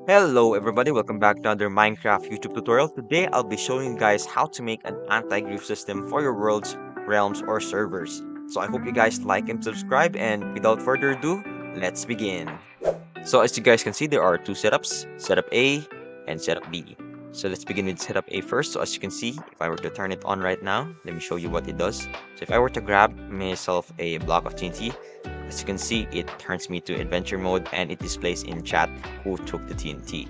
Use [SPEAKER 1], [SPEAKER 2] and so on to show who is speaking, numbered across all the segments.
[SPEAKER 1] Hello everybody, welcome back to another Minecraft YouTube tutorial. Today I'll be showing you guys how to make an anti-grief system for your worlds, realms, or servers. So I hope you guys like and subscribe, and without further ado, let's begin. So as you guys can see, there are two setups, setup A and setup B. So let's begin with setup A first. So as you can see, if I were to turn it on right now, let me show you what it does. So if I were to grab myself a block of TNT, as you can see, it turns me to adventure mode and it displays in chat who took the TNT.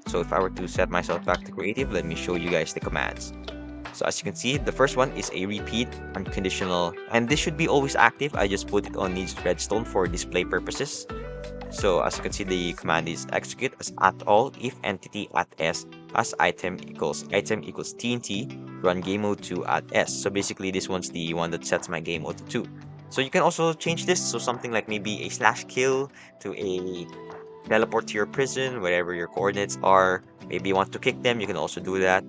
[SPEAKER 1] So if I were to set myself back to creative, let me show you guys the commands. So as you can see, the first one is a repeat unconditional, and this should be always active. I just put it on needs redstone for display purposes. So as you can see, the command is execute as at all if entity at s has item equals TNT, run game mode 2 at s. So basically this one's the one that sets my game mode to 2. So you can also change this, so something like maybe a slash kill to a teleport to your prison, wherever your coordinates are. Maybe you want to kick them, you can also do that.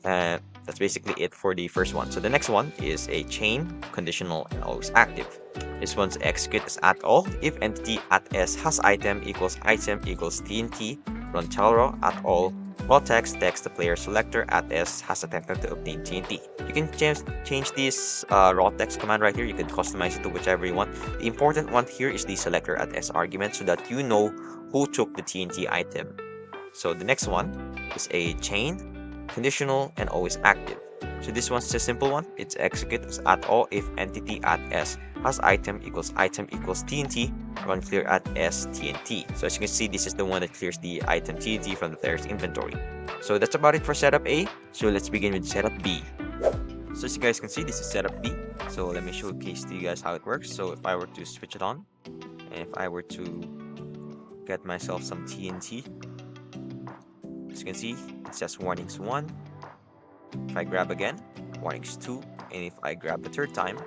[SPEAKER 1] That's basically it for the first one. So the next one is a chain, conditional, and always active. This one's execute as at all if entity at s has item equals TNT, run tellraw at all rawtext the player selector at s has attempted to obtain TNT. You can change this rawtext command right here. You can customize it to whichever you want. The important one here is the selector at s argument so that you know who took the TNT item. So the next one is a chain, conditional, and always active. So this one's a simple one. It's execute as at all if entity at s has item equals TNT, run clear at s TNT. So as you can see, this is the one that clears the item TNT from the player's inventory. So that's about it for setup A. So let's begin with setup B. So as you guys can see, this is setup B. So let me showcase to you guys how it works. So if I were to switch it on, and if I were to get myself some TNT, as you can see, it says warnings 1. If I grab again, warnings 2. And if I grab the third time,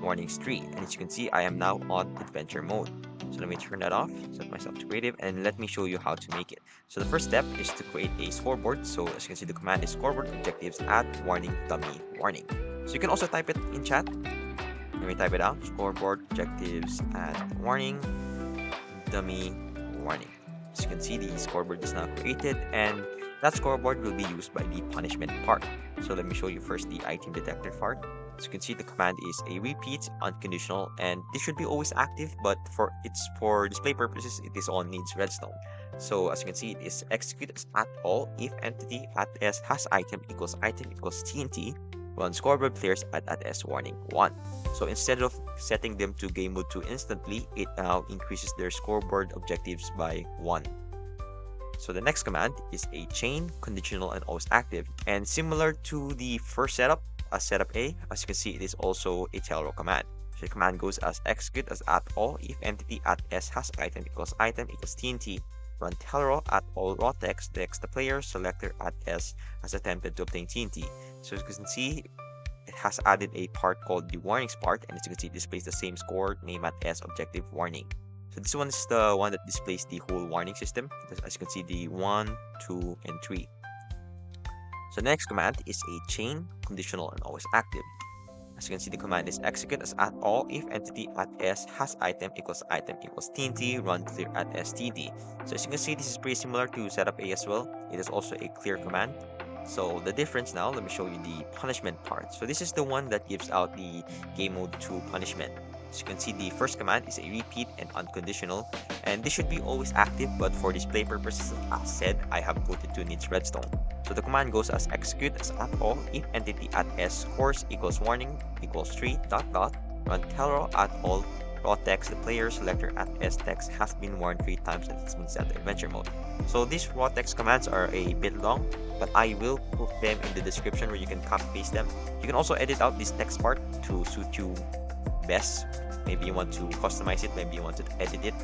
[SPEAKER 1] warnings 3. And as you can see, I am now on adventure mode. So let me turn that off, set myself to creative, and let me show you how to make it. So the first step is to create a scoreboard. So as you can see, the command is scoreboard objectives add warning dummy warning. So you can also type it in chat. Let me type it out. Scoreboard objectives add warning dummy warning. As you can see, the scoreboard is now created, and that scoreboard will be used by the punishment part. So let me show you first the item detector part. As you can see, the command is a repeat unconditional, and this should be always active, but for display purposes, it is on needs redstone. So as you can see, it is execute as at all if entity at s has item equals TNT, run scoreboard players at s warning 1. So instead of setting them to game mode 2 instantly, it now increases their scoreboard objectives by 1. So the next command is a chain, conditional, and always active. And similar to the first setup, setup A, as you can see, it is also a tellraw command. So the command goes as execute as at all if entity at s has item equals TNT, run tellraw at all rawtext the player selector at s has attempted to obtain TNT. So as you can see, it has added a part called the warnings part, and as you can see, it displays the same score name at s objective warning. So this one is the one that displays the whole warning system. As you can see, the 1, 2, and 3. So the next command is a chain, conditional, and always active. As you can see, the command is execute as at all if entity at s has item equals TNT, run clear at s TNT. So as you can see, this is pretty similar to setup A as well. It is also a clear command. So the difference now, let me show you the punishment part. So this is the one that gives out the game mode 2 punishment. As you can see, the first command is a repeat and unconditional, and this should be always active, but for display purposes, as said, I have put it to needs redstone. So the command goes as execute as at all if entity at s scores equals warning equals 3 run tellraw at all rawtext the player selector at s text has been warned 3 times and it's been set to adventure mode. So these rawtext commands are a bit long, but I will put them in the description where you can copy paste them. You can also edit out this text part to suit you best. Maybe you want to customize it, maybe you want to edit it,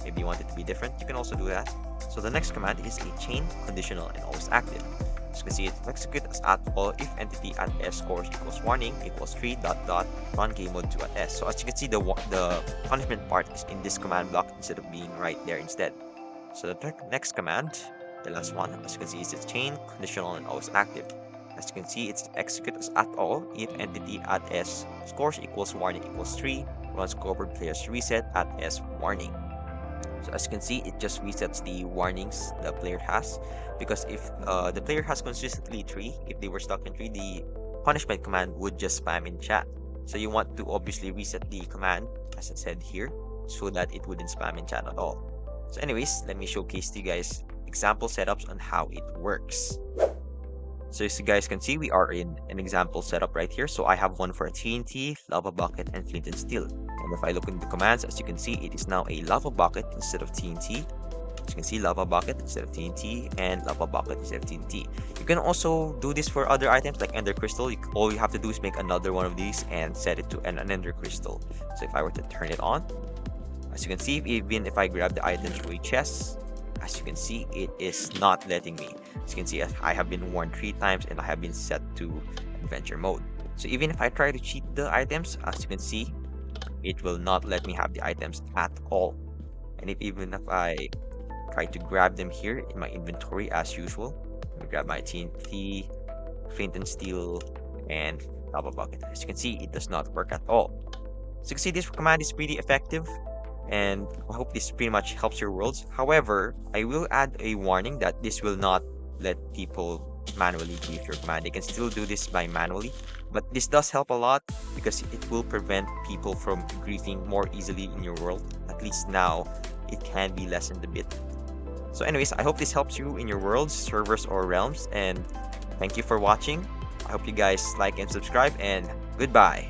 [SPEAKER 1] maybe you want it to be different. You can also do that. So the next command is a chain, conditional, and always active. As you can see, it execute as at all if entity at s scores equals warning equals 3 run game mode 2 at s. So as you can see, the punishment part is in this command block instead of being right there instead. So the next command, the last one, as you can see, is a chain, conditional, and always active. As you can see, it's execute as at all if entity at s scores equals warning equals 3 run scoreboard players reset at s warning. So as you can see, it just resets the warnings the player has, because if the player has consistently 3, if they were stuck in 3, the punishment command would just spam in chat. So you want to obviously reset the command, as I said here, so that it wouldn't spam in chat at all. So anyways, let me showcase to you guys example setups on how it works. So as you guys can see, we are in an example setup right here. So I have one for a TNT, lava bucket, and flint and steel. And if I look in the commands, as you can see, it is now a lava bucket instead of TNT. As you can see, lava bucket instead of TNT, and lava bucket instead of TNT. You can also do this for other items like ender crystal. All you have to do is make another one of these and set it to an ender crystal. So if I were to turn it on, as you can see, even if I grab the item through a chest, as you can see, it is not letting me. As you can see, I have been warned 3 times and I have been set to adventure mode. So even if I try to cheat the items, as you can see, it will not let me have the items at all. And even if I try to grab them here in my inventory as usual, let me grab my TNT, flint and steel, and lava bucket. As you can see, it does not work at all. So you can see this command is pretty effective, and I hope this pretty much helps your worlds. However, I will add a warning that this will not let people manually grief your command. They can still do this by manually, but this does help a lot because it will prevent people from griefing more easily in your world. At least now, it can be lessened a bit. So anyways, I hope this helps you in your worlds, servers, or realms, and thank you for watching. I hope you guys like and subscribe, and goodbye.